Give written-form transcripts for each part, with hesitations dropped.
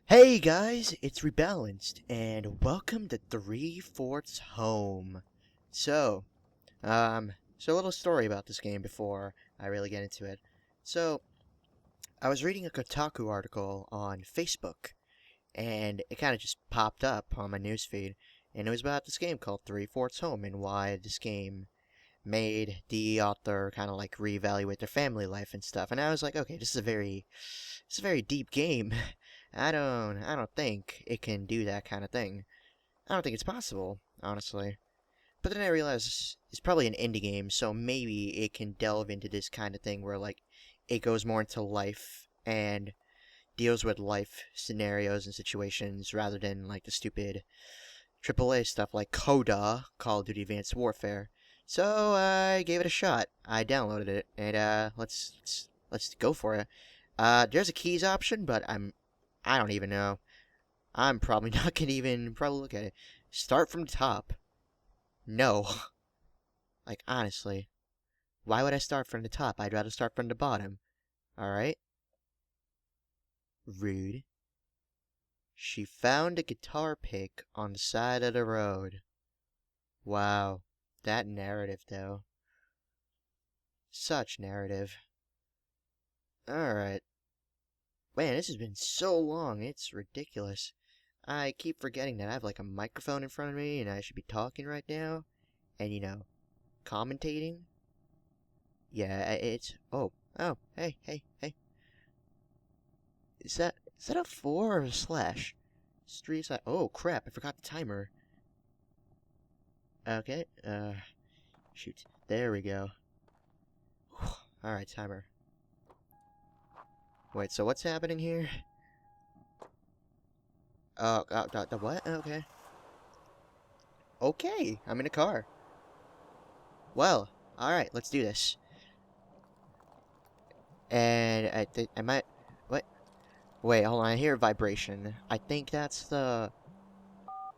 Hey guys, it's Rebalanced, and welcome to 3/4 Home. So, a little story about this game before I really get into it. So, I was reading a Kotaku article on Facebook, and it kind of just popped up on my newsfeed, and it was about this game called 3/4 Home, and why this game made the author kind of like reevaluate their family life and stuff. And I was like, okay, it's a very deep game. I don't think it can do that kind of thing. I don't think it's possible, honestly. But then I realized it's probably an indie game, so maybe it can delve into this kind of thing where like it goes more into life and deals with life scenarios and situations rather than like the stupid AAA stuff like Coda, Call of Duty Advanced Warfare. So I gave it a shot. I downloaded it, and let's go for it. There's a keys option, but I don't even know. I'm probably not gonna even probably look at it. Start from the top. No. Like honestly, why would I start from the top? I'd rather start from the bottom. Alright? Rude. She found a guitar pick on the side of the road. Wow. That narrative though. Such narrative. Alright. Man, this has been so long, it's ridiculous. I keep forgetting that I have like a microphone in front of me and I should be talking right now. And commentating. Yeah, it's hey. Is that a 4 or a slash? Street slash. Oh crap! I forgot the timer. Okay. Shoot. There we go. All right, timer. Wait. So what's happening here? The what? Okay. Okay. I'm in a car. Well. All right. Let's do this. And I think I might. What? Wait. Hold on. I hear a vibration. I think that's the.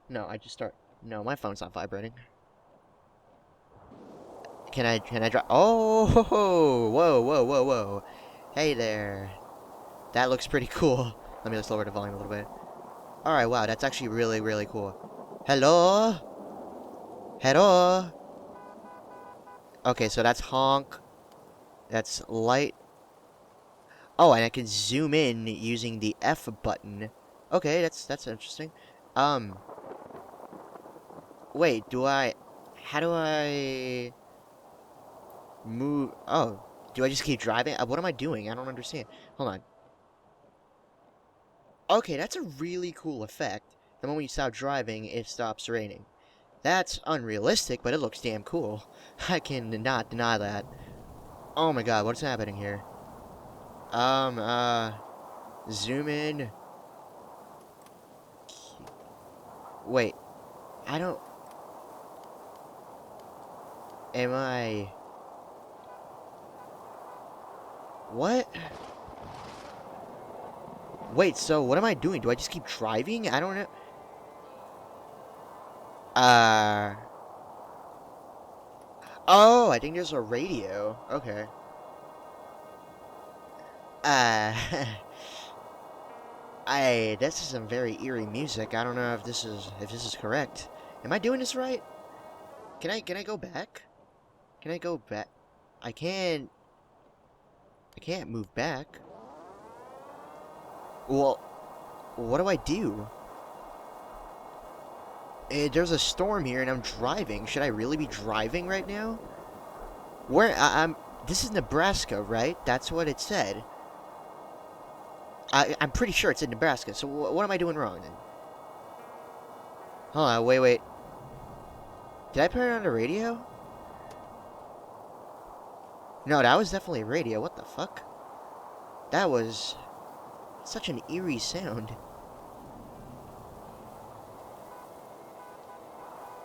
No, I just start. No, my phone's not vibrating. Can I drive? Oh, whoa. Hey there. That looks pretty cool. Let me just lower the volume a little bit. Alright, wow, that's actually really, really cool. Hello? Hello? Okay, so that's honk. That's light. Oh, and I can zoom in using the F button. Okay, that's interesting. Um, wait, how do I move? Oh, do I just keep driving? What am I doing? I don't understand. Hold on. Okay, that's a really cool effect. The moment you stop driving, it stops raining. That's unrealistic, but it looks damn cool. I can not deny that. Oh my god, what's happening here? Um, uh, Zoom in. Wait, I don't. Am I. What? Wait, so what am I doing? Do I just keep driving? I don't know. Uh. Oh, I think there's a radio. Okay. Uh. This is some very eerie music. I don't know if this is correct. Am I doing this right? Can I go back? Can I go back? I can't. I can't move back. Well, what do I do? There's a storm here and I'm driving. Should I really be driving right now? I'm. This is Nebraska, right? That's what it said. I'm pretty sure it's in Nebraska. So what am I doing wrong then? Hold on, wait. Did I put it on the radio? No, that was definitely radio. What the fuck? That was such an eerie sound.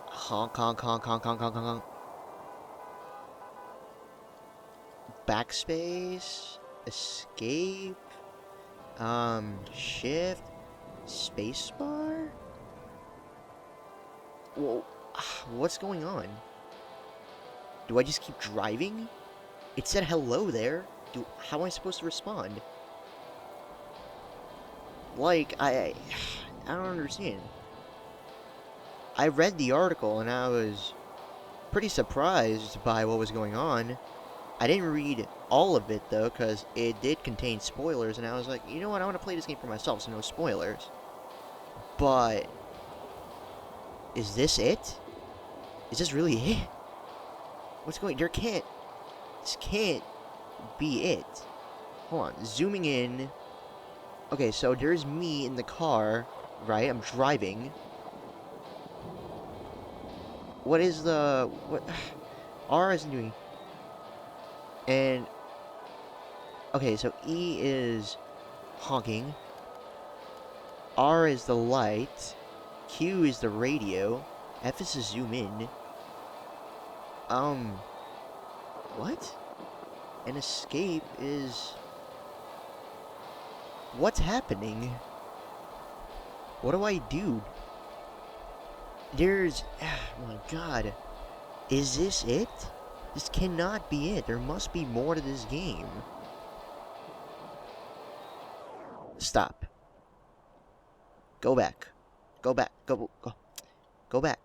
Honk, honk, honk, honk, honk, honk, honk. Backspace. Escape. Shift. Spacebar? Whoa. What's going on? Do I just keep driving? It said hello there. How am I supposed to respond? Like, I don't understand. I read the article and I was pretty surprised by what was going on. I didn't read all of it though, because it did contain spoilers, and I was like, you know what, I want to play this game for myself, so no spoilers. But, is this it? Is this really it? What's going, this can't be it. Hold on, zooming in. Okay, so there's me in the car, right? I'm driving. What is what? R isn't doing. And, okay, so E is honking. R is the light. Q is the radio. F is to zoom in. What? And escape is... What's happening? What do I do? There's... Oh my god. Is this it? This cannot be it. There must be more to this game. Stop. Go back. Go back. Go back.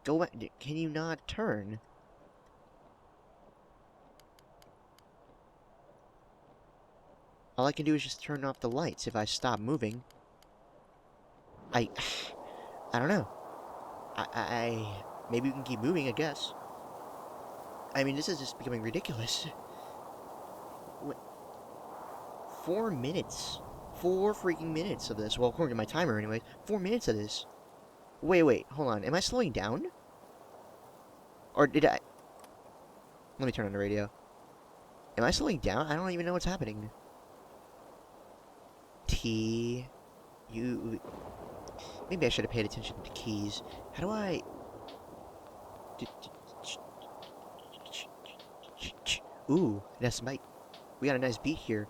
Go back. Can you not turn? All I can do is just turn off the lights if I stop moving. I don't know. Maybe we can keep moving, I guess. I mean, this is just becoming ridiculous. What? 4 minutes. 4 freaking minutes of this. Well, according to my timer anyway. 4 minutes of this. Wait, hold on. Am I slowing down? Or did I... Let me turn on the radio. Am I slowing down? I don't even know what's happening. T... U... Maybe I should have paid attention to keys. How do I... Ooh, that's my... We got a nice beat here.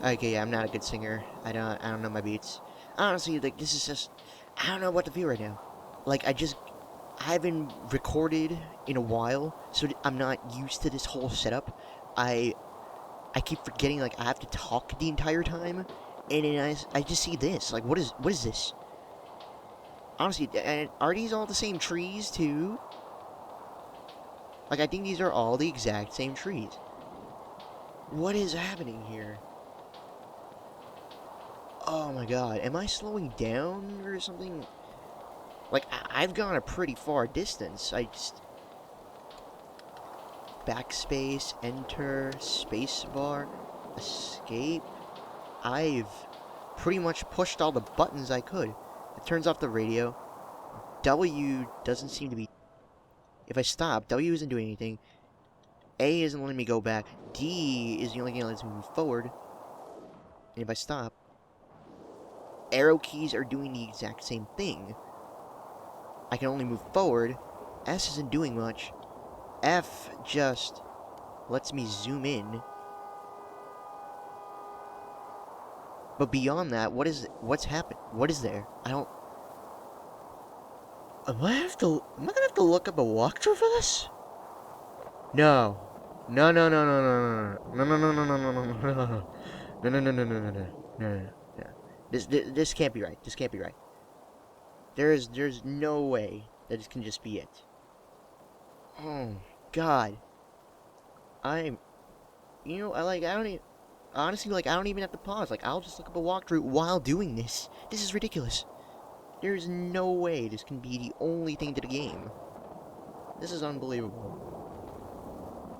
Okay, yeah, I'm not a good singer. I don't know my beats. Honestly, like, this is just... I don't know what to feel right now. Like, I haven't recorded in a while, so I'm not used to this whole setup. I keep forgetting, like, I have to talk the entire time, and then I just see this. Like, what is this? Honestly, and are these all the same trees, too? Like, I think these are all the exact same trees. What is happening here? Oh my god, am I slowing down or something? Like, I've gone a pretty far distance. I just... Backspace, enter, spacebar, escape. I've pretty much pushed all the buttons I could. It turns off the radio. W doesn't seem to be... If I stop, W isn't doing anything. A isn't letting me go back. D is the only thing that lets me move forward. And if I stop... Arrow keys are doing the exact same thing. I can only move forward. S isn't doing much. F just lets me zoom in. But beyond that, what's happened? What is there? I don't... Am I gonna have to look up a walkthrough for this? No. No. This can't be right. This can't be right. There's no way that this can just be it. Oh god. I don't even... Honestly, like, I don't even have to pause. Like, I'll just look up a walkthrough while doing this. This is ridiculous. There's no way this can be the only thing to the game. This is unbelievable.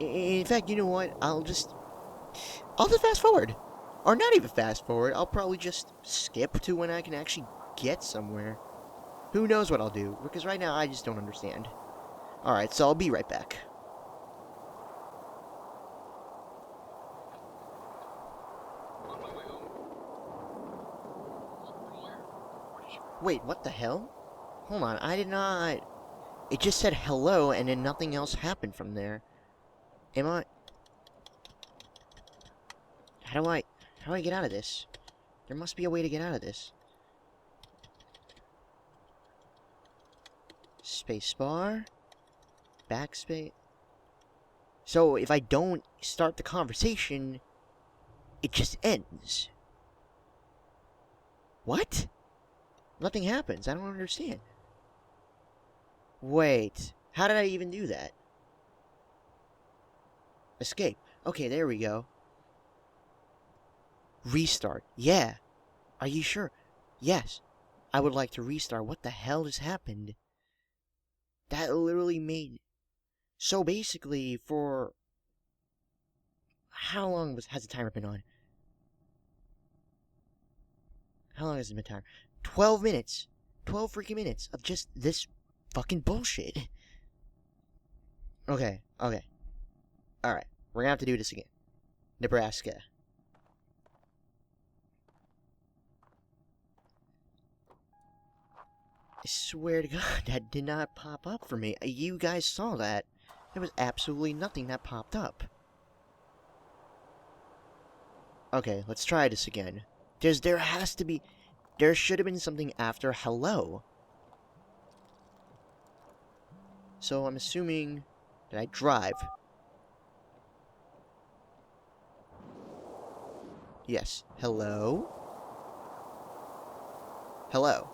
In fact, you know what? I'll just fast forward. Or not even fast forward. I'll probably just skip to when I can actually get somewhere. Who knows what I'll do? Because right now, I just don't understand. Alright, so I'll be right back. Wait, what the hell? Hold on, I did not... It just said hello, and then nothing else happened from there. Am I... How do I get out of this? There must be a way to get out of this. Spacebar? Backspace? So if I don't start the conversation, it just ends. What? Nothing happens. I don't understand. Wait. How did I even do that? Escape. Okay, there we go. Restart. Yeah. Are you sure? Yes. I would like to restart. What the hell has happened? That literally made... So basically, for... How long has the timer been on? How long has it been timer? 12 minutes. 12 freaking minutes of just this fucking bullshit. Okay. Alright. We're gonna have to do this again. Nebraska. I swear to God, that did not pop up for me. You guys saw that. There was absolutely nothing that popped up. Okay, let's try this again. There should have been something after hello. So I'm assuming that I drive. Yes. Hello? Hello.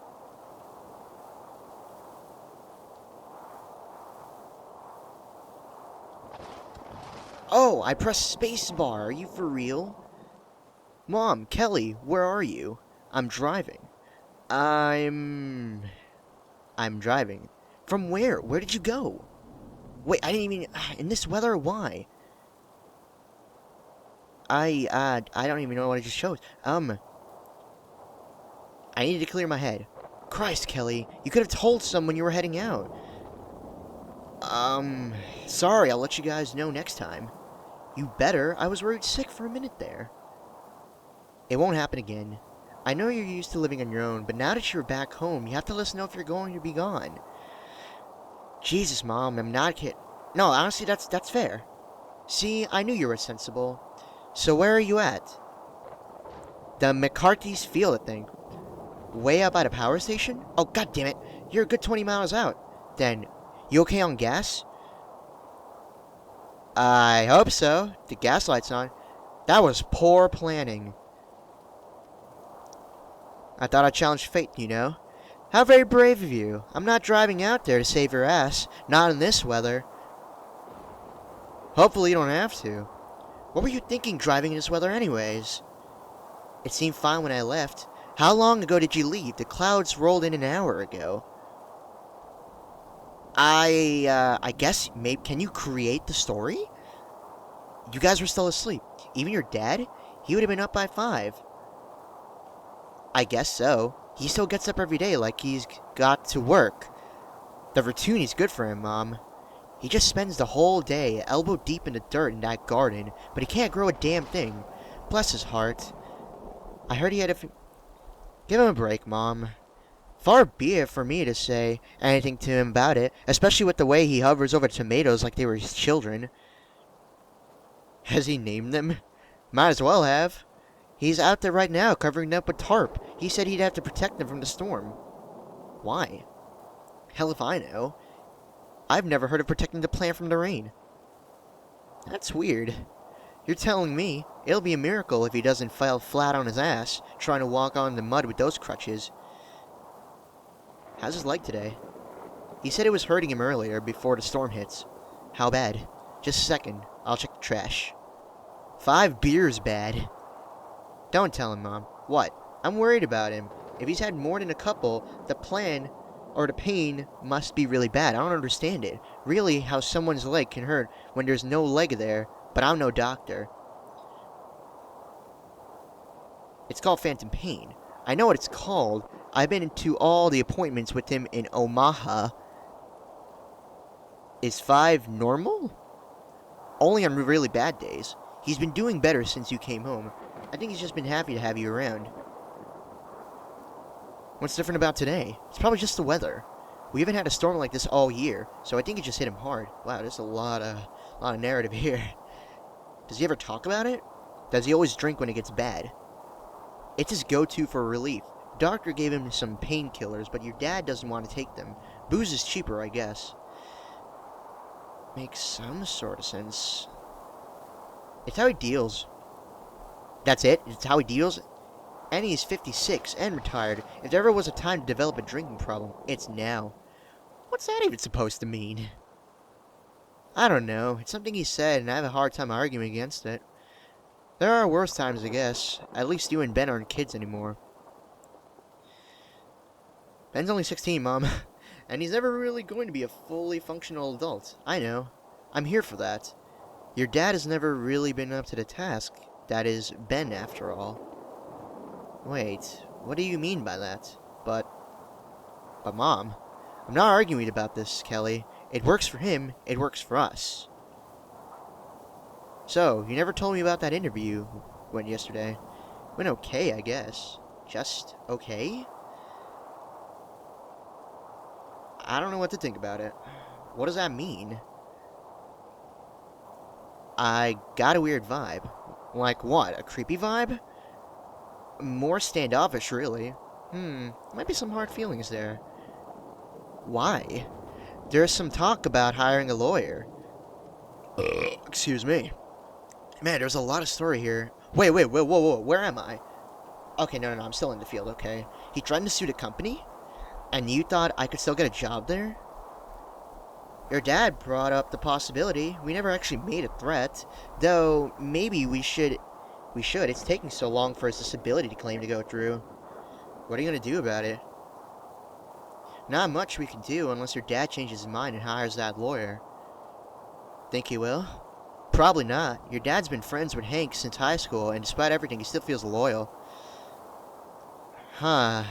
Oh, I pressed spacebar. Are you for real? Mom, Kelly, where are you? I'm driving. I'm driving. From where? Where did you go? Wait, I didn't even... In this weather, why? I don't even know what I just showed. I needed to clear my head. Christ, Kelly, you could have told someone you were heading out. Sorry, I'll let you guys know next time. You better. I was worried sick for a minute there. It won't happen again. I know you're used to living on your own, but now that you're back home, you have to let us know if you're going to be gone. Jesus, Mom, I'm not kidding. No, honestly, that's fair. See, I knew you were sensible. So where are you at? The McCarthy's Field, I think. Way out by the power station? Oh, god damn it. You're a good 20 miles out. Then, you okay on gas? I hope so. The gas light's on. That was poor planning. I thought I'd challenge fate, you know? How very brave of you. I'm not driving out there to save your ass. Not in this weather. Hopefully you don't have to. What were you thinking driving in this weather anyways? It seemed fine when I left. How long ago did you leave? The clouds rolled in an hour ago. I guess, maybe, can you create the story? You guys were still asleep. Even your dad? He would have been up by 5. I guess so. He still gets up every day like he's got to work. The routine is good for him, Mom. He just spends the whole day elbow deep in the dirt in that garden, but he can't grow a damn thing. Bless his heart. I heard he had a... Give him a break, Mom. Far be it for me to say anything to him about it, especially with the way he hovers over tomatoes like they were his children. Has he named them? Might as well have. He's out there right now, covering them up with tarp. He said he'd have to protect them from the storm. Why? Hell if I know. I've never heard of protecting the plant from the rain. That's weird. You're telling me it'll be a miracle if he doesn't fall flat on his ass, trying to walk on the mud with those crutches. How's his leg today? He said it was hurting him earlier, before the storm hits. How bad? Just a second. I'll check the trash. 5 beers bad. Don't tell him, Mom. What? I'm worried about him. If he's had more than a couple, the pain must be really bad. I don't understand it. Really, how someone's leg can hurt when there's no leg there, but I'm no doctor. It's called phantom pain. I know what it's called. I've been to all the appointments with him in Omaha. Is 5 normal? Only on really bad days. He's been doing better since you came home. I think he's just been happy to have you around. What's different about today? It's probably just the weather. We haven't had a storm like this all year, so I think it just hit him hard. Wow, there's a lot of narrative here. Does he ever talk about it? Does he always drink when it gets bad? It's his go-to for relief. Doctor gave him some painkillers, but your dad doesn't want to take them. Booze is cheaper, I guess. makes some sort of sense. It's how he deals. That's it? It's how he deals? And he's 56 and retired. If there ever was a time to develop a drinking problem, it's now. What's that even supposed to mean? I don't know. It's something he said, and I have a hard time arguing against it. There are worse times, I guess. At least you and Ben aren't kids anymore. Ben's only 16, Mom. And he's never really going to be a fully functional adult. I know. I'm here for that. Your dad has never really been up to the task. That is, Ben, after all. Wait, what do you mean by that? But Mom, I'm not arguing about this, Kelly. It works for him, it works for us. So, you never told me about that interview went yesterday. Went okay, I guess. Just okay? I don't know what to think about it. What does that mean? I got a weird vibe. Like what, a creepy vibe? More standoffish, really. Might be some hard feelings there. Why? There's some talk about hiring a lawyer. Excuse me. Man, there's a lot of story here. Wait, whoa, where am I? Okay, no, I'm still in the field, okay. He threatened to sue the company? And you thought I could still get a job there? Your dad brought up the possibility. We never actually made a threat. Though, maybe we should. It's taking so long for his disability claim to go through. What are you going to do about it? Not much we can do unless your dad changes his mind and hires that lawyer. Think he will? Probably not. Your dad's been friends with Hank since high school, and despite everything, he still feels loyal. Huh.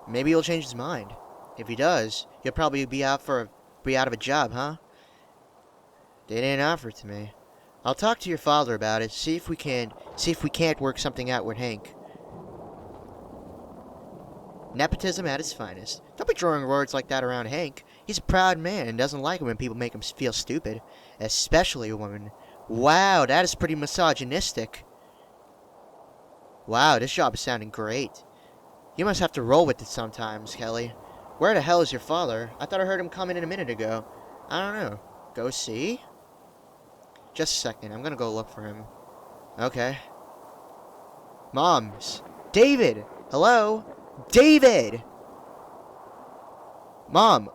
Maybe he'll change his mind. If he does, he'll probably be out of a job, huh? They didn't offer it to me. I'll talk to your father about it, see if we can't work something out with Hank. Nepotism at its finest. Don't be throwing words like that around Hank. He's a proud man and doesn't like it when people make him feel stupid. Especially a woman. Wow, that is pretty misogynistic. Wow, this job is sounding great. You must have to roll with it sometimes, Kelly. Where the hell is your father? I thought I heard him come in a minute ago. I don't know. Go see? Just a second. I'm gonna go look for him. Okay. Moms. David! Hello? David! Mom,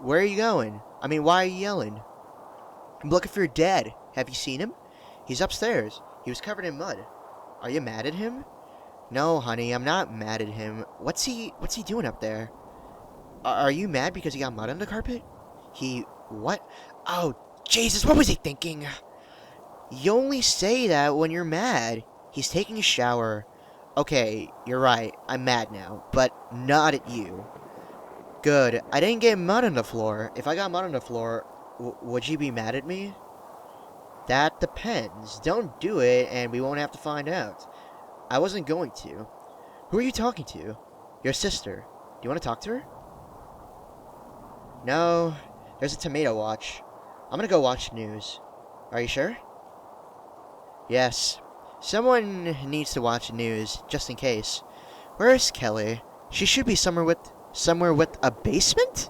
where are you going? I mean, why are you yelling? I'm looking for your dad. Have you seen him? He's upstairs. He was covered in mud. Are you mad at him? No, honey, I'm not mad at him. What's he doing up there? Are you mad because he got mud on the carpet? What? Oh, Jesus, what was he thinking? You only say that when you're mad. He's taking a shower. Okay, you're right. I'm mad now, but not at you. Good. I didn't get mud on the floor. If I got mud on the floor, would you be mad at me? That depends. Don't do it, and we won't have to find out. I wasn't going to. Who are you talking to? Your sister. Do you want to talk to her? No. There's a tomato watch. I'm gonna go watch the news. Are you sure? Yes. Someone needs to watch the news, just in case. Where is Kelly? She should be somewhere with a basement?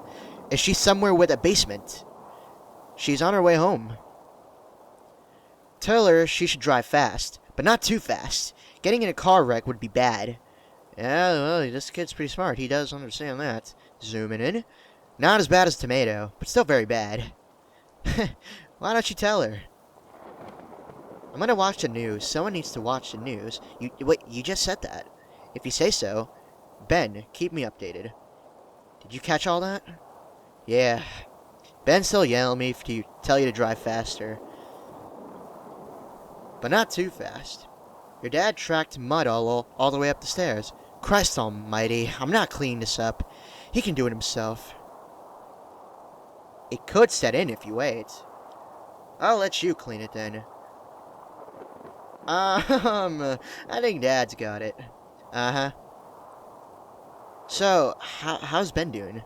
Is she somewhere with a basement? She's on her way home. Tell her she should drive fast, but not too fast. Getting in a car wreck would be bad. Yeah, well, this kid's pretty smart. He does understand that. Zooming in. Not as bad as tomato, but still very bad. Why don't you tell her? I'm gonna watch the news. Someone needs to watch the news. Wait, you just said that. If you say so. Ben, keep me updated. Did you catch all that? Yeah. Ben's still yelling at me to tell you to drive faster. But not too fast. Your dad tracked mud all the way up the stairs. Christ almighty, I'm not cleaning this up. He can do it himself. It could set in if you wait. I'll let you clean it then. I think Dad's got it. Uh-huh. So, how's Ben doing?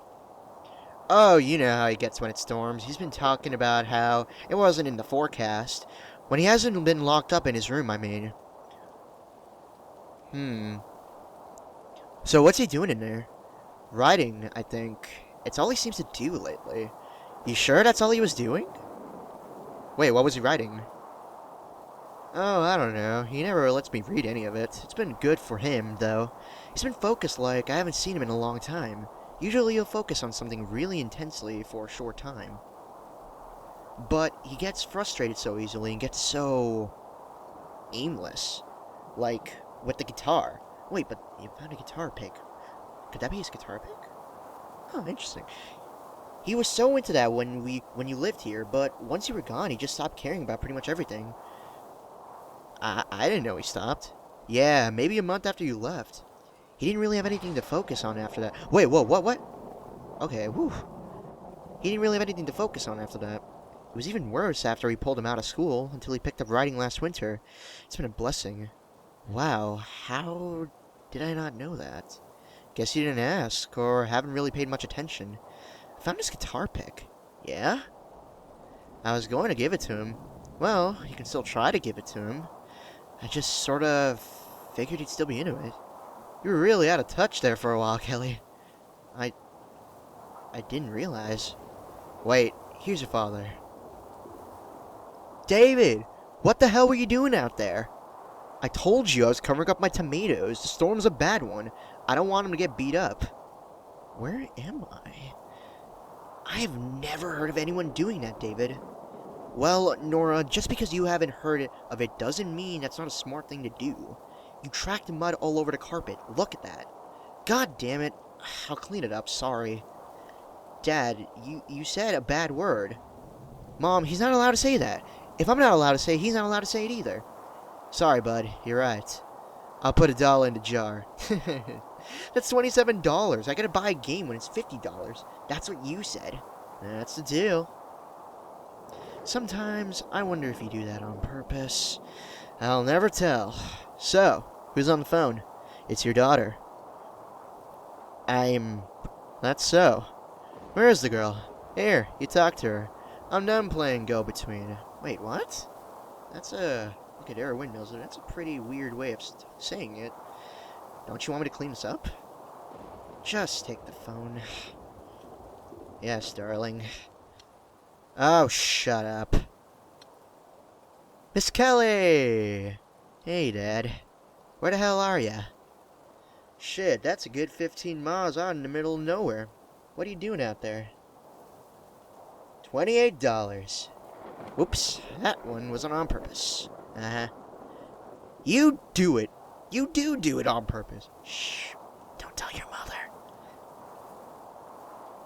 Oh, you know how he gets when it storms. He's been talking about how it wasn't in the forecast. When he hasn't been locked up in his room, I mean. So what's he doing in there? Writing, I think. It's all he seems to do lately. You sure that's all he was doing? Wait, what was he writing? Oh, I don't know. He never lets me read any of it. It's been good for him, though. He's been focused like I haven't seen him in a long time. Usually he'll focus on something really intensely for a short time. But he gets frustrated so easily and gets so aimless. Like, with the guitar. Wait, but you found a guitar pick. Could that be his guitar pick? Oh, interesting. He was so into that when you lived here, but once you were gone, he just stopped caring about pretty much everything. I didn't know he stopped. Yeah, maybe a month after you left. He didn't really have anything to focus on after that. Wait, whoa, what? Okay, whew. He didn't really have anything to focus on after that. It was even worse after we pulled him out of school until he picked up writing last winter. It's been a blessing. Wow, how did I not know that? Guess you didn't ask, or haven't really paid much attention. I found his guitar pick. Yeah? I was going to give it to him. Well, you can still try to give it to him. I just sort of figured he'd still be into it. You were really out of touch there for a while, Kelly. I didn't realize. Wait, here's your father. David! What the hell were you doing out there? I told you I was covering up my tomatoes. The storm's a bad one. I don't want him to get beat up. Where am I? I have never heard of anyone doing that, David. Well, Nora, just because you haven't heard of it doesn't mean that's not a smart thing to do. You tracked mud all over the carpet. Look at that. God damn it. I'll clean it up, sorry. Dad, you said a bad word. Mom, he's not allowed to say that. If I'm not allowed to say it, he's not allowed to say it either. Sorry, bud. You're right. I'll put $1 in the jar. That's $27. I gotta buy a game when it's $50. That's what you said. That's the deal. Sometimes I wonder if you do that on purpose. I'll never tell. So, who's on the phone? It's your daughter. That's so. Where is the girl? Here, you talk to her. I'm done playing go-between. Wait, what? Look at air windmills. That's a pretty weird way of saying it. Don't you want me to clean this up? Just take the phone. Yes, darling. Oh, shut up. Miss Kelly! Hey, Dad. Where the hell are ya? Shit, that's a good 15 miles out in the middle of nowhere. What are you doing out there? $28. Whoops, that one wasn't on purpose. Uh-huh. You do it. You do it on purpose. Shh. Don't tell your mother.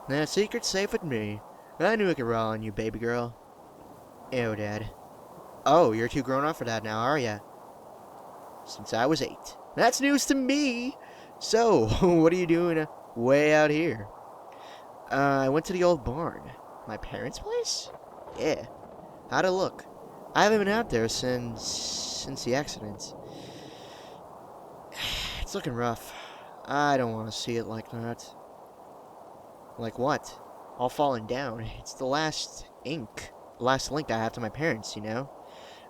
Nah, secret's safe with me. I knew I could roll on you, baby girl. Ew, Dad. Oh, you're too grown up for that now, are ya? Since I was 8. That's news to me! So, what are you doing way out here? I went to the old barn. My parents' place? Yeah. How'd it look? I haven't been out there since the accident. It's looking rough. I don't want to see it like that. Like what? All falling down. It's the last link I have to my parents, you know?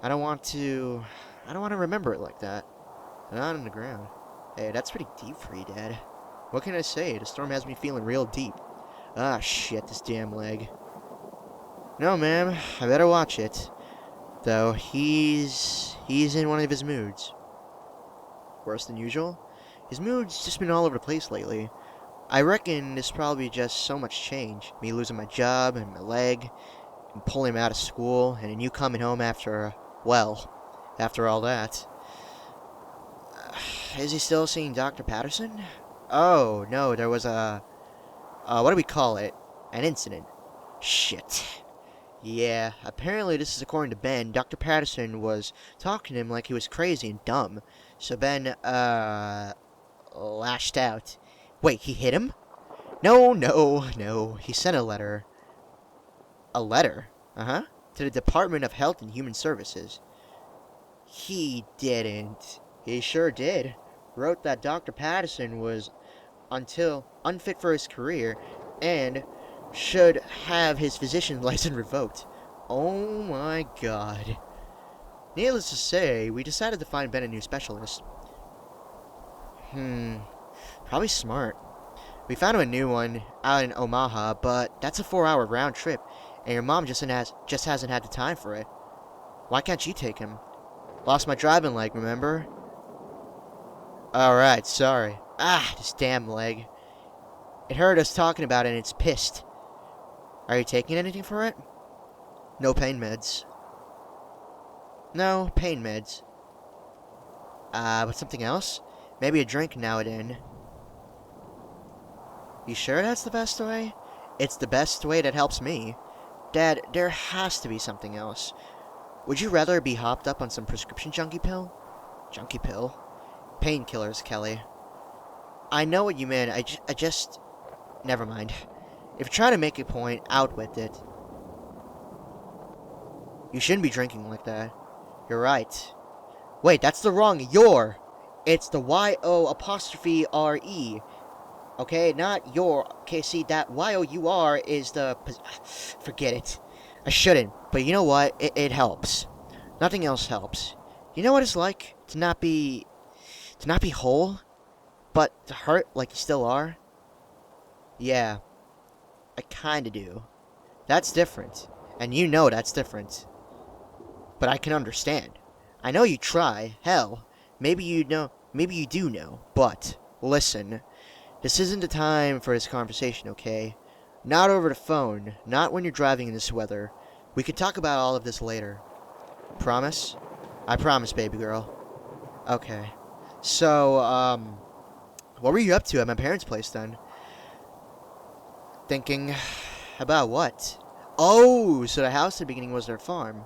I don't want to remember it like that. Not on the ground. Hey, that's pretty deep for you, Dad. What can I say? The storm has me feeling real deep. Ah, shit, this damn leg. No, ma'am, I better watch it. Though, he's in one of his moods. Worse than usual? His mood's just been all over the place lately. I reckon it's probably just so much change. Me losing my job and my leg, and pulling him out of school, and then you coming home after all that. Is he still seeing Dr. Patterson? Oh, no, there was what do we call it? An incident. Shit. Yeah, apparently this is according to Ben. Dr. Patterson was talking to him like he was crazy and dumb. So Ben, lashed out. Wait, he hit him? No. He sent a letter. A letter? Uh-huh. To the Department of Health and Human Services. He didn't. He sure did. Wrote that Dr. Patterson was unfit for his career and should have his physician's license revoked. Oh my god. Needless to say, we decided to find Ben a new specialist. Probably smart. We found him a new one out in Omaha, but that's a 4-hour round trip, and your mom just hasn't had the time for it. Why can't you take him? Lost my driving leg, remember? Alright, sorry. Ah, this damn leg. It heard us talking about it and it's pissed. Are you taking anything for it? No pain meds. No, pain meds. But something else? Maybe a drink now and then. You sure that's the best way? It's the best way that helps me. Dad, there has to be something else. Would you rather be hopped up on some prescription junkie pill? Junkie pill? Painkillers, Kelly. I know what you mean. I just... Never mind. If you're trying to make a point, out with it. You shouldn't be drinking like that. You're right. Wait, that's the wrong your. It's the Y-O-apostrophe-R-E. Okay, not your. Okay, see, that Y-O-U-R is the... Forget it. I shouldn't, but you know what? It helps. Nothing else helps. You know what it's like to not be whole, but to hurt like you still are? Yeah, I kinda do. That's different, and you know that's different. But I can understand. I know you try. Hell, maybe you do know. But listen, this isn't the time for this conversation, okay? Not over the phone. Not when you're driving in this weather. We can talk about all of this later. Promise? I promise, baby girl. Okay. So, what were you up to at my parents' place then? Thinking about what? Oh, so the house at the beginning was their farm.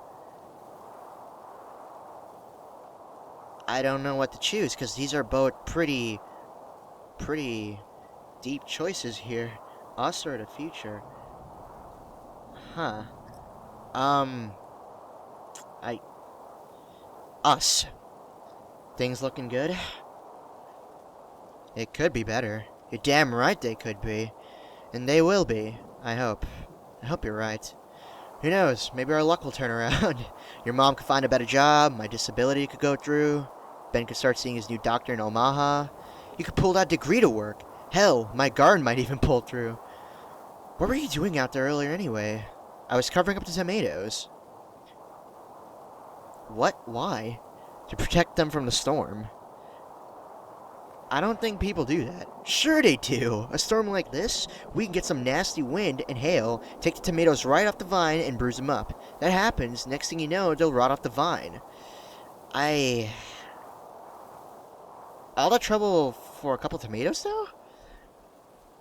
I don't know what to choose, because these are both pretty deep choices here. Us or the future? Huh. Us. Things looking good? It could be better. You're damn right they could be. And they will be, I hope. I hope you're right. Who knows, maybe our luck will turn around. Your mom could find a better job, my disability could go through, Ben could start seeing his new doctor in Omaha. You could pull that degree to work. Hell, my garden might even pull through. What were you doing out there earlier anyway? I was covering up the tomatoes. What? Why? To protect them from the storm. I don't think people do that. Sure they do. A storm like this, we can get some nasty wind and hail, take the tomatoes right off the vine and bruise them up. That happens, next thing you know, they'll rot off the vine. All that trouble for a couple tomatoes, though?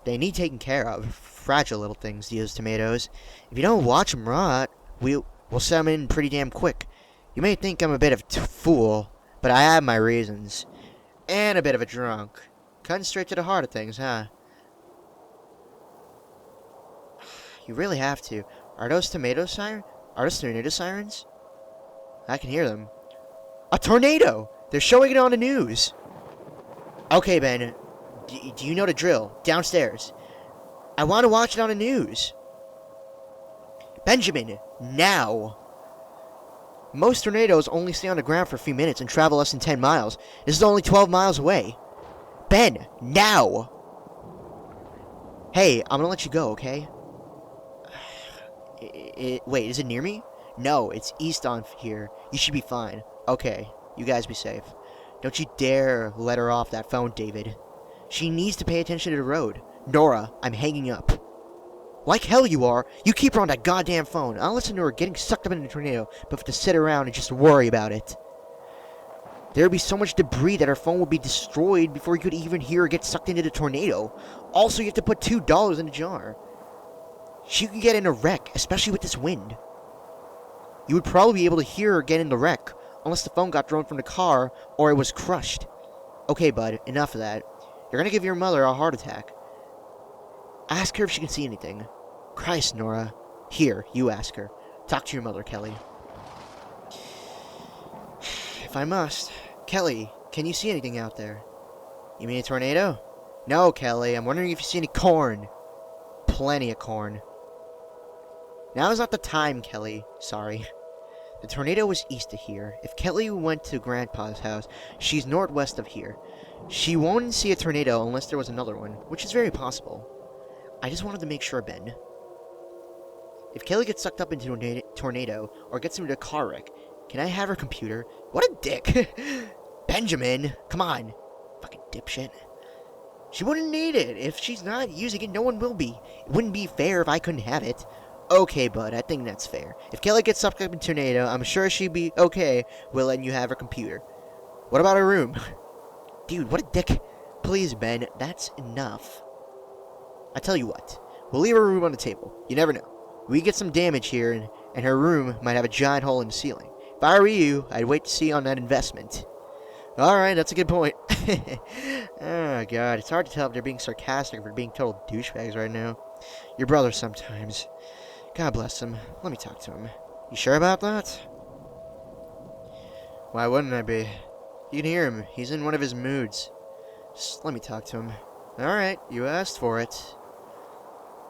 They need taken care of. Fragile little things, these tomatoes. If you don't watch them rot, we'll sell them in pretty damn quick. You may think I'm a bit of a fool, but I have my reasons. And a bit of a drunk. Cutting straight to the heart of things, huh? You really have to. Are those tornado sirens? I can hear them. A tornado! They're showing it on the news! Okay, Ben. Do you know the drill? Downstairs. I want to watch it on the news. Benjamin, now! Most tornadoes only stay on the ground for a few minutes and travel less than 10 miles. This is only 12 miles away. Ben, now! Hey, I'm gonna let you go, okay? Wait, is it near me? No, it's east on here. You should be fine. Okay, you guys be safe. Don't you dare let her off that phone, David. She needs to pay attention to the road. Nora, I'm hanging up. Like hell you are. You keep her on that goddamn phone. I'll listen to her getting sucked up in a tornado, but to sit around and just worry about it. There would be so much debris that her phone would be destroyed before you could even hear her get sucked into the tornado. Also, you have to put $2 in a jar. She could get in a wreck, especially with this wind. You would probably be able to hear her get in the wreck, unless the phone got thrown from the car or it was crushed. Okay, bud, enough of that. You're gonna give your mother a heart attack. Ask her if she can see anything. Christ, Nora. Here, you ask her. Talk to your mother, Kelly. If I must. Kelly, can you see anything out there? You mean a tornado? No, Kelly, I'm wondering if you see any corn. Plenty of corn. Now is not the time, Kelly. Sorry. The tornado was east of here. If Kelly went to Grandpa's house, she's northwest of here. She won't see a tornado unless there was another one, which is very possible. I just wanted to make sure, Ben. If Kaylee gets sucked up into a tornado or gets into a car wreck, can I have her computer? What a dick! Benjamin, come on. Fucking dipshit. She wouldn't need it. If she's not using it, no one will be. It wouldn't be fair if I couldn't have it. Okay, bud, I think that's fair. If Kelly gets sucked up in a tornado, I'm sure she'd be okay with letting you have her computer. What about her room? Dude, what a dick. Please, Ben, that's enough. I tell you what, we'll leave her room on the table. You never know. We get some damage here, and her room might have a giant hole in the ceiling. If I were you, I'd wait to see on that investment. Alright, that's a good point. Oh, God, it's hard to tell if they're being sarcastic or if they're being total douchebags right now. Your brother sometimes. God bless him. Let me talk to him. You sure about that? Why wouldn't I be? You can hear him. He's in one of his moods. Just let me talk to him. Alright, you asked for it.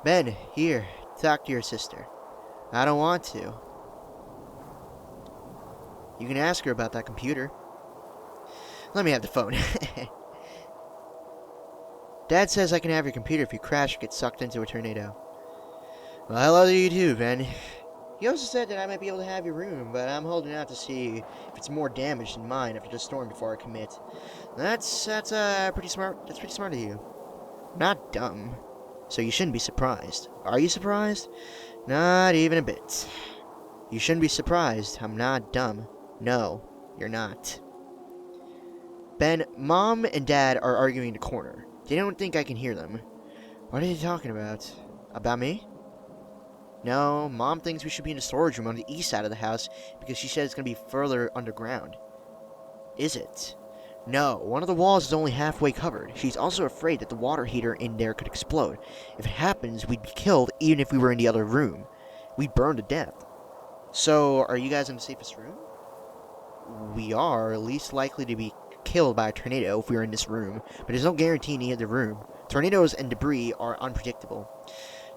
Ben, here, talk to your sister. I don't want to. You can ask her about that computer. Let me have the phone. Dad says I can have your computer if you crash or get sucked into a tornado. Well, I love you too, Ben. He also said that I might be able to have your room, but I'm holding out to see if it's more damaged than mine after the storm before I commit. That's pretty smart. That's pretty smart of you. Not dumb. So you shouldn't be surprised. Are you surprised? Not even a bit. You shouldn't be surprised. I'm not dumb. No, you're not. Ben, Mom and Dad are arguing in the corner. They don't think I can hear them. What are they talking about? About me? No, Mom thinks we should be in the storage room on the east side of the house because she said it's going to be further underground. Is it? No, one of the walls is only halfway covered. She's also afraid that the water heater in there could explode. If it happens, we'd be killed even if we were in the other room. We'd burn to death. So, are you guys in the safest room? We are least likely to be killed by a tornado if we were in this room, but there's no guarantee in either room. Tornadoes and debris are unpredictable.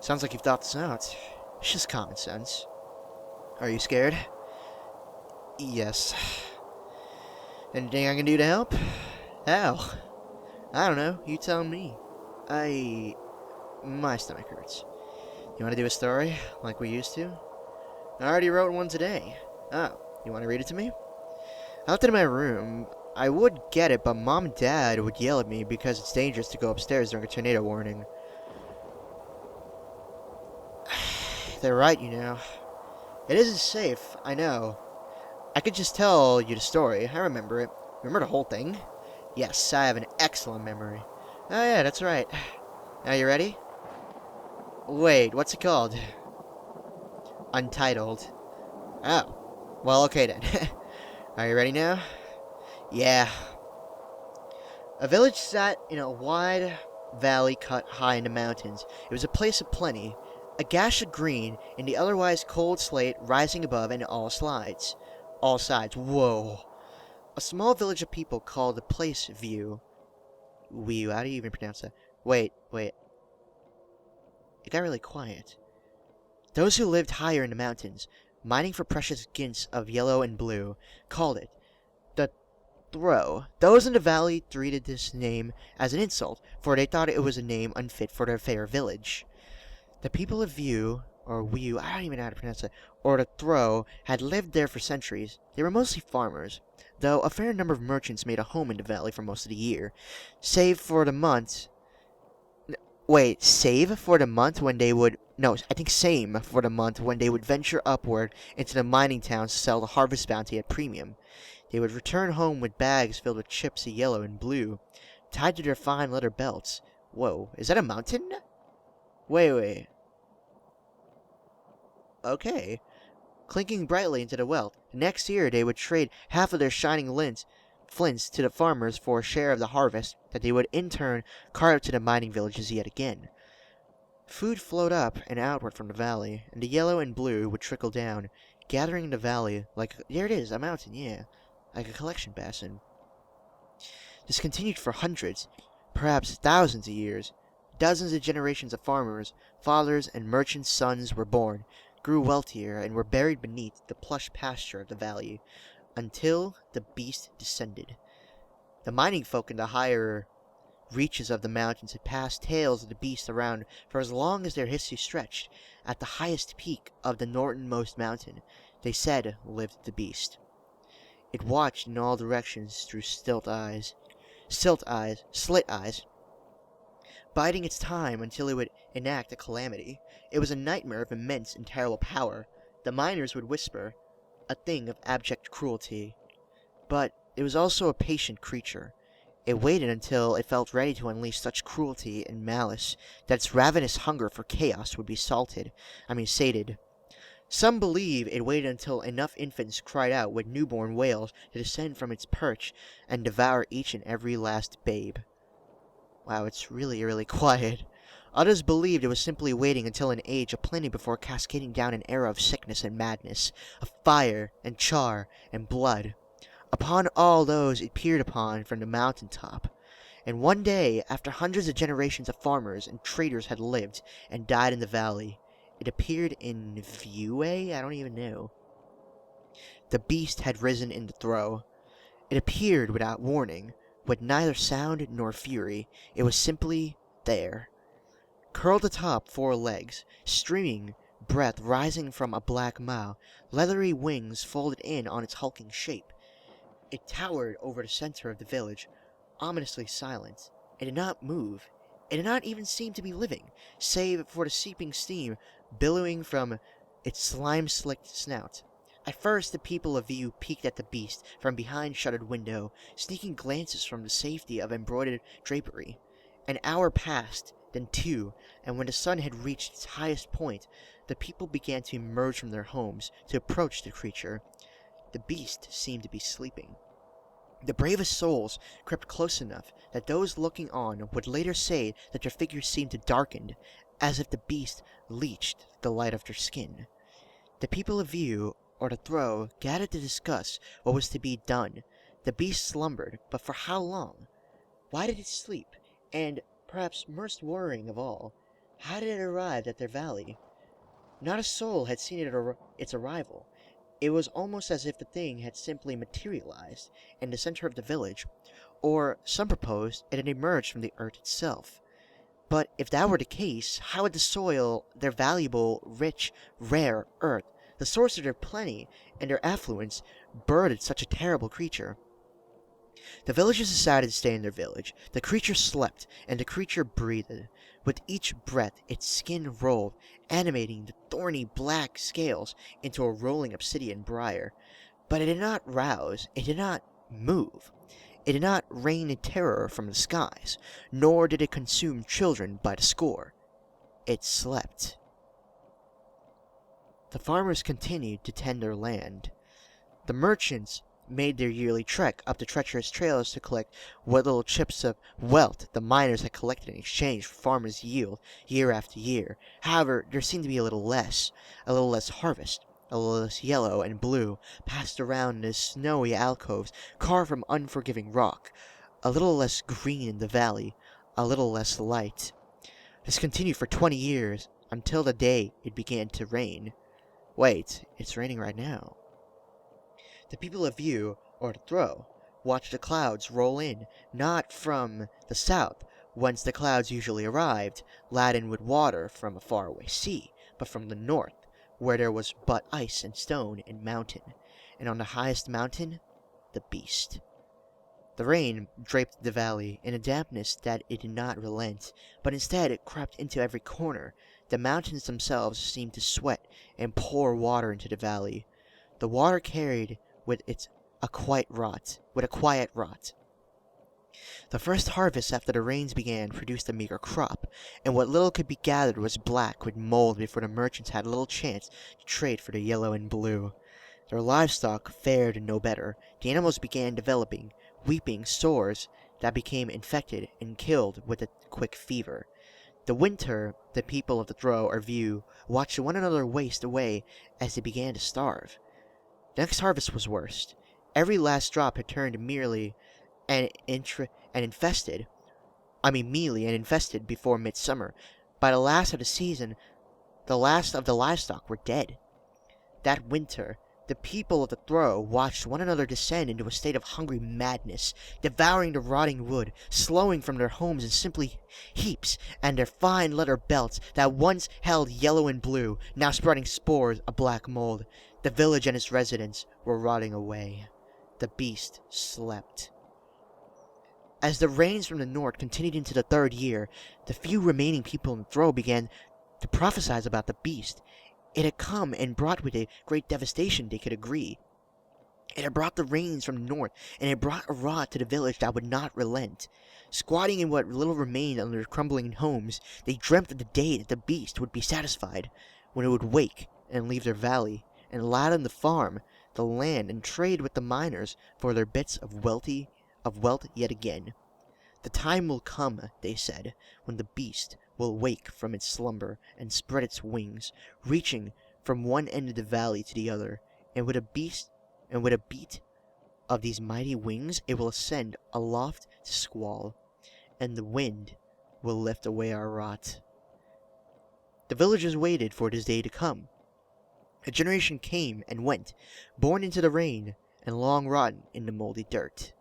Sounds like you've thought this out. It's just common sense. Are you scared? Yes. Anything I can do to help? How? I don't know. You tell me. My stomach hurts. You want to do a story like we used to? I already wrote one today. Oh, you want to read it to me? I left it in my room. I would get it, but Mom and Dad would yell at me because it's dangerous to go upstairs during a tornado warning. They're right, you know. It isn't safe, I know. I could just tell you the story. I remember it. Remember the whole thing? Yes, I have an excellent memory. Oh yeah, that's right. Are you ready? Wait, what's it called? Untitled. Oh. Well, okay then. Are you ready now? Yeah. A village sat in a wide valley cut high in the mountains. It was a place of plenty. A gash of green in the otherwise cold slate rising above and all sides. Whoa. A small village of people called the place View. View, how do you even pronounce that? Wait. It got really quiet. Those who lived higher in the mountains, mining for precious gints of yellow and blue, called it the Throw. Those in the valley treated this name as an insult, for they thought it was a name unfit for their fair village. The people of View, or View, I don't even know how to pronounce it, or the Throw, had lived there for centuries. They were mostly farmers, though a fair number of merchants made a home in the valley for most of the year, save for the month when they would... No, I think same for the month when they would venture upward into the mining towns to sell the harvest bounty at premium. They would return home with bags filled with chips of yellow and blue, tied to their fine leather belts. Whoa, is that a mountain? Wait. Okay. Clinking brightly into the wealth. The next year they would trade half of their shining flints to the farmers for a share of the harvest that they would in turn cart up to the mining villages yet again. Food flowed up and outward from the valley, and the yellow and blue would trickle down, gathering in the valley like... There it is, a mountain, yeah. Like a collection basin. This continued for hundreds, perhaps thousands of years. Dozens of generations of farmers, fathers, and merchants' sons were born, grew wealthier, and were buried beneath the plush pasture of the valley, until the beast descended. The mining folk in the higher reaches of the mountains had passed tales of the beast around for as long as their history stretched. At the highest peak of the northernmost mountain, they said, lived the beast. It watched in all directions through slit eyes, biding its time until it would enact a calamity. It was a nightmare of immense and terrible power. The miners would whisper, a thing of abject cruelty. But it was also a patient creature. It waited until it felt ready to unleash such cruelty and malice that its ravenous hunger for chaos would be sated. Some believe it waited until enough infants cried out with newborn wails to descend from its perch and devour each and every last babe. Wow, it's really, really quiet. Others believed it was simply waiting until an age of plenty before cascading down an era of sickness and madness, of fire and char and blood upon all those it peered upon from the mountain top. And one day, after hundreds of generations of farmers and traders had lived and died in the valley, it appeared in view. I don't even know. The beast had risen in the throw. It appeared without warning, with neither sound nor fury. It was simply there, curled atop 4 legs, streaming breath rising from a black maw, leathery wings folded in on its hulking shape. It towered over the center of the village, ominously silent. It did not move. It did not even seem to be living, save for the seeping steam billowing from its slime-slicked snout. At first, the people of View peeked at the beast from behind shuttered window, sneaking glances from the safety of embroidered drapery. An hour passed, then 2, and when the sun had reached its highest point, the people began to emerge from their homes to approach the creature. The beast seemed to be sleeping. The bravest souls crept close enough that those looking on would later say that their figures seemed to darken, as if the beast leached the light of their skin. The people of View, or the Throw, gathered to discuss what was to be done. The beast slumbered, but for how long? Why did it sleep? And, perhaps most worrying of all, how did it arrive at their valley? Not a soul had seen its arrival. It was almost as if the thing had simply materialized in the center of the village, or, some proposed, it had emerged from the earth itself. But if that were the case, how had the soil, their valuable, rich, rare earth, the source of their plenty and their affluence, birthed such a terrible creature? The villagers decided to stay in their village. The creature slept, and the creature breathed. With each breath, its skin rolled, animating the thorny black scales into a rolling obsidian briar. But it did not rouse, it did not move. It did not rain terror from the skies, nor did it consume children by the score. It slept. The farmers continued to tend their land. The merchants made their yearly trek up the treacherous trails to collect what little chips of wealth the miners had collected in exchange for farmers' yield year after year. However, there seemed to be a little less harvest, a little less yellow and blue passed around in the snowy alcoves carved from unforgiving rock, a little less green in the valley, a little less light. This continued for 20 years, until the day it began to rain. Wait, it's raining right now. The people of View, or the Throw, watched the clouds roll in, not from the south, whence the clouds usually arrived, laden with water from a faraway sea, but from the north, where there was but ice and stone and mountain, and on the highest mountain, the beast. The rain draped the valley in a dampness that it did not relent, but instead it crept into every corner. The mountains themselves seemed to sweat and pour water into the valley. The water carried with a quiet rot. The first harvest after the rains began produced a meager crop, and what little could be gathered was black with mold before the merchants had little chance to trade for the yellow and blue. Their livestock fared no better. The animals began developing weeping sores that became infected and killed with a quick fever. The winter, the people of the Throw or View watched one another waste away as they began to starve. The next harvest was worst. Every last drop had turned mealy and infested before midsummer. By the last of the season, the last of the livestock were dead. That winter, The people of the Throw watched one another descend into a state of hungry madness, devouring the rotting wood, slowing from their homes in simply heaps, and their fine leather belts that once held yellow and blue, now spreading spores of black mold. The village and its residents were rotting away. The beast slept. As the rains from the north continued into the third year, the few remaining people in the Throw began to prophesy about the beast. It had come and brought with it great devastation, they could agree. It had brought the rains from the north, and it brought a rot to the village that would not relent. Squatting in what little remained under their crumbling homes, they dreamt of the day that the beast would be satisfied, when it would wake and leave their valley, and lie on the farm, the land, and trade with the miners for their bits of wealth yet again. The time will come, they said, when the beast will wake from its slumber and spread its wings, reaching from one end of the valley to the other, and with a beat of these mighty wings it will ascend aloft to squall, and the wind will lift away our rot. The villagers waited for this day to come. A generation came and went, born into the rain, and long rotten in the moldy dirt.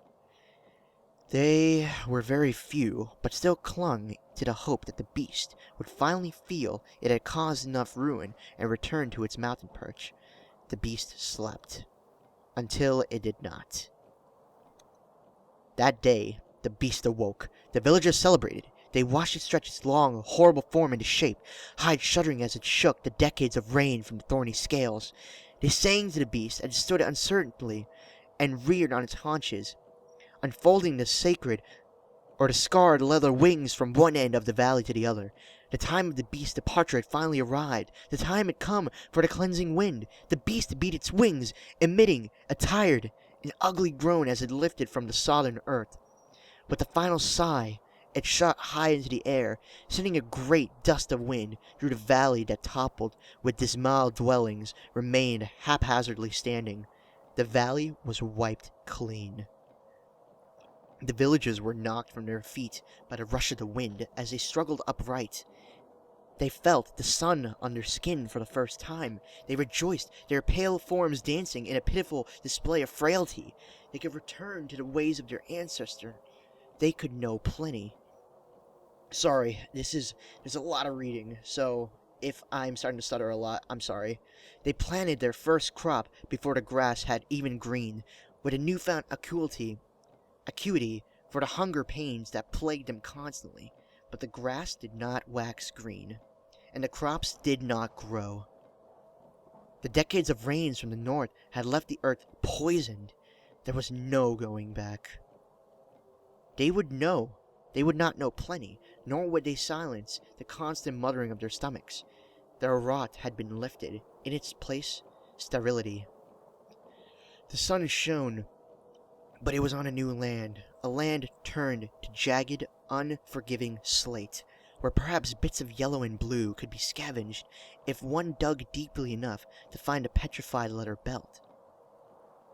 They were very few, but still clung to the hope that the beast would finally feel it had caused enough ruin and return to its mountain perch. The beast slept, until it did not. That day, the beast awoke. The villagers celebrated. They watched it stretch its long, horrible form into shape, hide shuddering as it shook the decades of rain from the thorny scales. They sang to the beast as it stood uncertainly and reared on its haunches, unfolding the scarred leather wings from one end of the valley to the other. The time of the beast's departure had finally arrived. The time had come for the cleansing wind. The beast beat its wings, emitting a tired and ugly groan as it lifted from the southern earth. With a final sigh, it shot high into the air, sending a great dust of wind through the valley that toppled, with dismal dwellings remained haphazardly standing. The valley was wiped clean. The villagers were knocked from their feet by the rush of the wind as they struggled upright. They felt the sun on their skin for the first time. They rejoiced, their pale forms dancing in a pitiful display of frailty. They could return to the ways of their ancestor. They could know plenty. Sorry, there's a lot of reading, so if I'm starting to stutter a lot, I'm sorry. They planted their first crop before the grass had even green, with a newfound acuity for the hunger pains that plagued them constantly. But the grass did not wax green, and the crops did not grow. The decades of rains from the north had left the earth poisoned. There was no going back. They would not know plenty, nor would they silence the constant muttering of their stomachs. Their rot had been lifted, in its place, sterility. The sun shone, but it was on a new land, a land turned to jagged, unforgiving slate, where perhaps bits of yellow and blue could be scavenged if one dug deeply enough to find a petrified leather belt.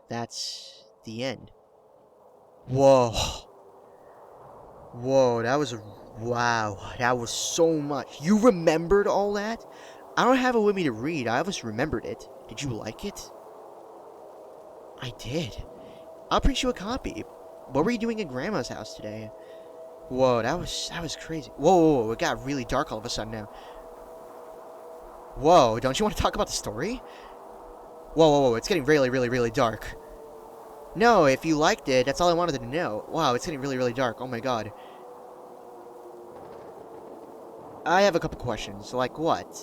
That's the end. Whoa, that was so much. You remembered all that? I don't have it with me to read, I just remembered it. Did you like it? I did. I'll print you a copy. What were you doing at Grandma's house today? Whoa, that was crazy. Whoa, it got really dark all of a sudden now. Whoa, don't you want to talk about the story? Whoa, it's getting really, really, really dark. No, if you liked it, that's all I wanted to know. Wow, it's getting really, really dark. Oh my god. I have a couple questions. Like what?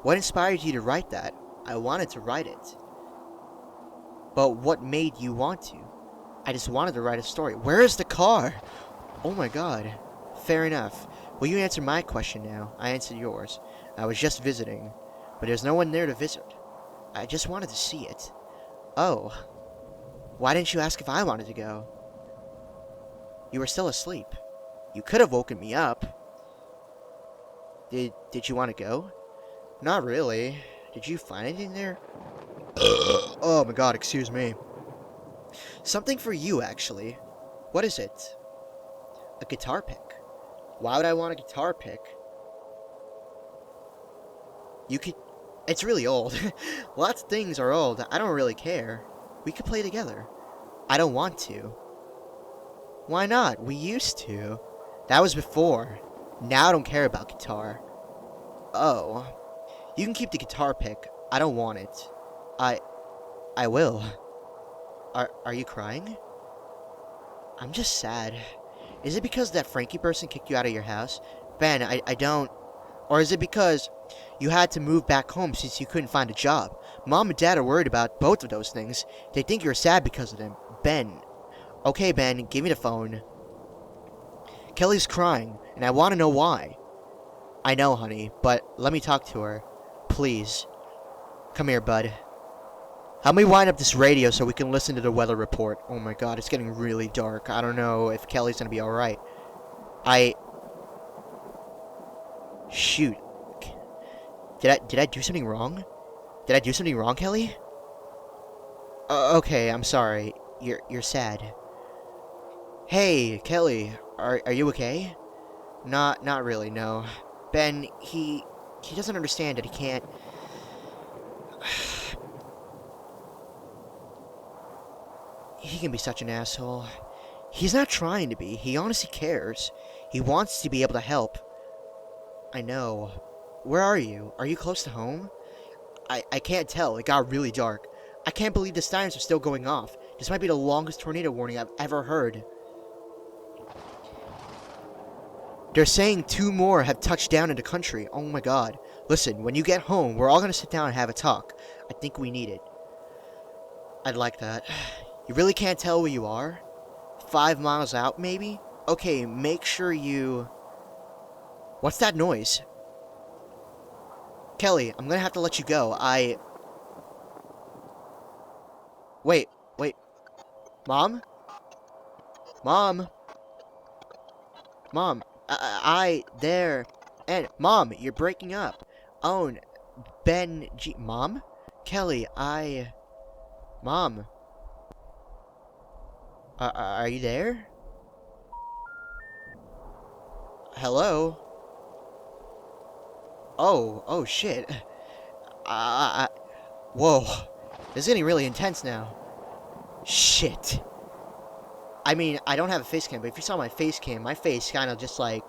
What inspired you to write that? I wanted to write it. But what made you want to? I just wanted to write a story. Where is the car? Oh my god. Fair enough. Well, you answered my question now. I answered yours. I was just visiting. But there's no one there to visit. I just wanted to see it. Oh. Why didn't you ask if I wanted to go? You were still asleep. You could have woken me up. Did you want to go? Not really. Did you find anything there? Oh my god, excuse me. Something for you, actually. What is it? A guitar pick. Why would I want a guitar pick? You It's really old. Lots of things are old. I don't really care. We could play together. I don't want to. Why not? We used to. That was before. Now I don't care about guitar. Oh. You can keep the guitar pick. I don't want it. I will. Are you crying? I'm just sad. Is it because that Frankie person kicked you out of your house? Ben, I don't... Or is it because you had to move back home since you couldn't find a job? Mom and Dad are worried about both of those things. They think you're sad because of them. Ben. Okay, Ben, give me the phone. Kelly's crying, and I want to know why. I know, honey, but let me talk to her. Please. Come here, bud. Help me wind up this radio so we can listen to the weather report. Oh my god, it's getting really dark. I don't know if Kelly's gonna be alright. Shoot. Did I do something wrong? Did I do something wrong, Kelly? Okay, I'm sorry. You're sad. Hey, Kelly, are you okay? Not really, no. Ben, he doesn't understand that he can't... He can be such an asshole. He's not trying to be. He honestly cares. He wants to be able to help. I know. Where are you? Are you close to home? I can't tell. It got really dark. I can't believe the sirens are still going off. This might be the longest tornado warning I've ever heard. They're saying 2 more have touched down in the country. Oh my god. Listen, when you get home, we're all gonna sit down and have a talk. I think we need it. I'd like that. You really can't tell where you are? 5 miles out, maybe? Okay, make sure you... What's that noise? Kelly, I'm gonna have to let you go. Wait. Mom? Mom? Mom, there... And, Mom, you're breaking up. Own, Ben, Mom? Kelly, Mom? Are you there? Hello? Oh shit. Whoa. This is getting really intense now. Shit. I mean, I don't have a face cam, but if you saw my face cam, my face kind of just like...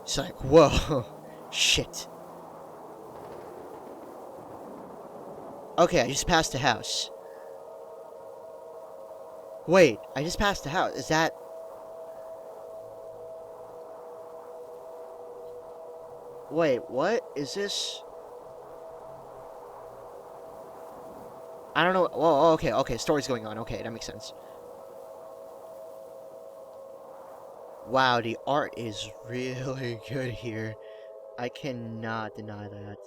It's like, whoa. Shit. Okay, I just passed the house. Wait, I just passed the house. Is that... Wait, what? Is this... I don't know. Oh, okay, story's going on. Okay, that makes sense. Wow, the art is really good here. I cannot deny that.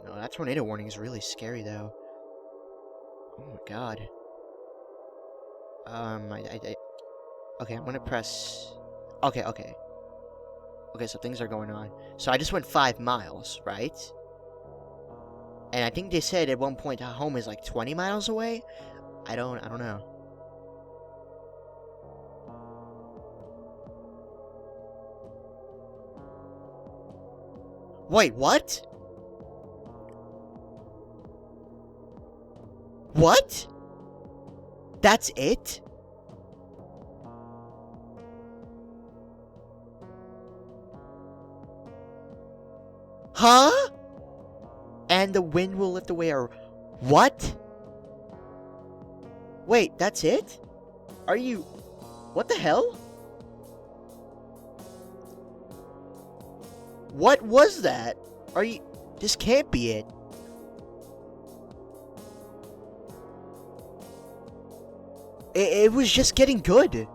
No, that tornado warning is really scary, though. Oh my god. Okay, I'm gonna press... Okay. Okay, so things are going on. So I just went 5 miles, right? And I think they said at one point home is like 20 miles away? I don't know. Wait, what? What? That's it? Huh? And the wind will lift away our... What? Wait, that's it? Are you... What the hell? What was that? Are you... This can't be it. It was just getting good.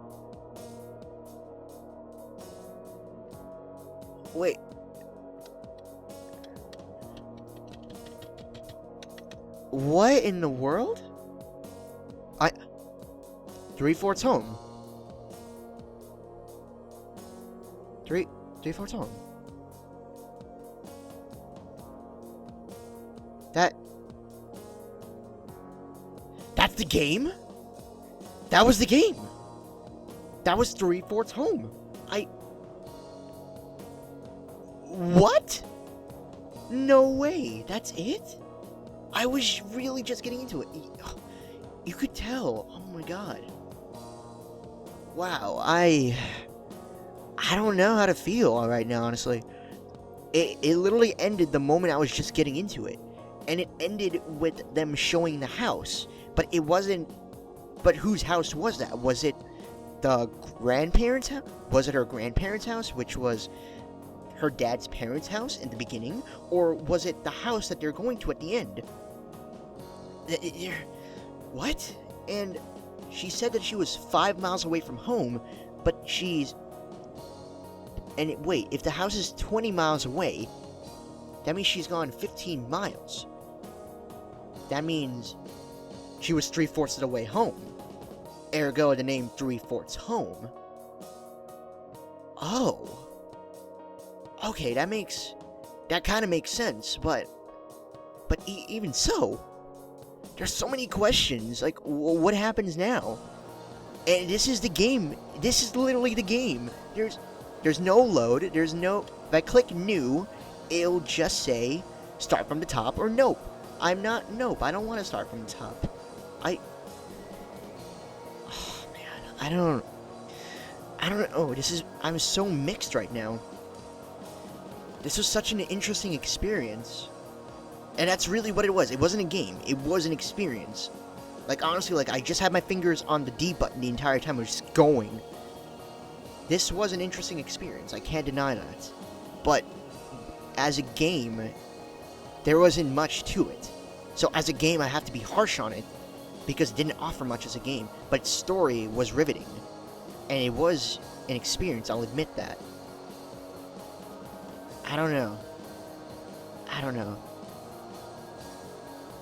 Wait. What in the world? 3/4 home. 3/4 home. That's the game? That was the game. That was 3/4 home. What? No way, that's it? I was really just getting into it. You could tell. Oh my god. Wow, I don't know how to feel right now, honestly. It literally ended the moment I was just getting into it. And it ended with them showing the house. But it wasn't... But whose house was that? Was it the grandparents' house? Was it her grandparents' house, which was her dad's parents' house in the beginning? Or was it the house that they're going to at the end? What? And she said that she was 5 miles away from home, but she's... And wait, if the house is 20 miles away, that means she's gone 15 miles. That means she was 3/4 of the way home. Ergo, the name 3/4 home. Oh. Okay, that kind of makes sense, but even so, there's so many questions. Like, what happens now? And this is the game. This is literally the game. There's no load. There's no... If I click new, it'll just say start from the top or nope. Nope, I don't want to start from the top. Oh, man. I don't know. I'm so mixed right now. This was such an interesting experience. And that's really what it was. It wasn't a game. It was an experience. Like, honestly, like, I just had my fingers on the D button the entire time I was just going. This was an interesting experience. I can't deny that. But as a game, there wasn't much to it. So as a game, I have to be harsh on it because it didn't offer much as a game. But its story was riveting. And it was an experience, I'll admit that. I don't know.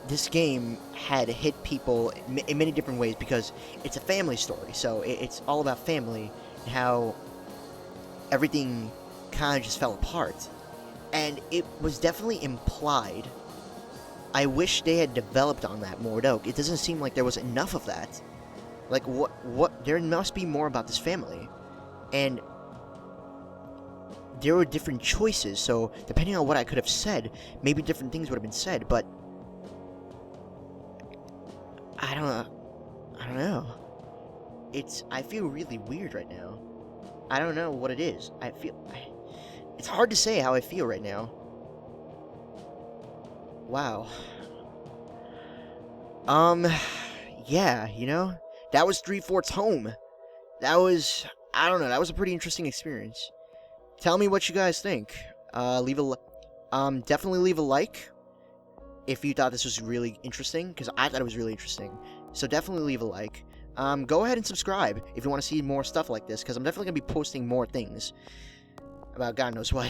This game had hit people in many different ways because it's a family story. So it's all about family and how everything kind of just fell apart. And it was definitely implied. I wish they had developed on that more, though. It doesn't seem like there was enough of that. Like, what? There must be more about this family. And there were different choices, so depending on what I could have said, maybe different things would have been said, but I don't know. I feel really weird right now. I don't know what it is. It's hard to say how I feel right now. Wow. Yeah, that was 3/4 home. That was, I don't know, that was a pretty interesting experience. Tell me what you guys think. Definitely leave a like if you thought this was really interesting, because I thought it was really interesting. So definitely leave a like. Go ahead and subscribe if you want to see more stuff like this, because I'm definitely going to be posting more things about God knows what.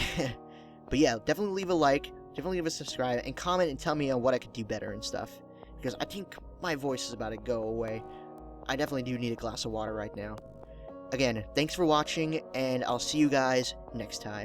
But yeah, definitely leave a like, definitely leave a subscribe, and comment and tell me what I could do better and stuff, because I think my voice is about to go away. I definitely do need a glass of water right now. Again, thanks for watching, and I'll see you guys next time.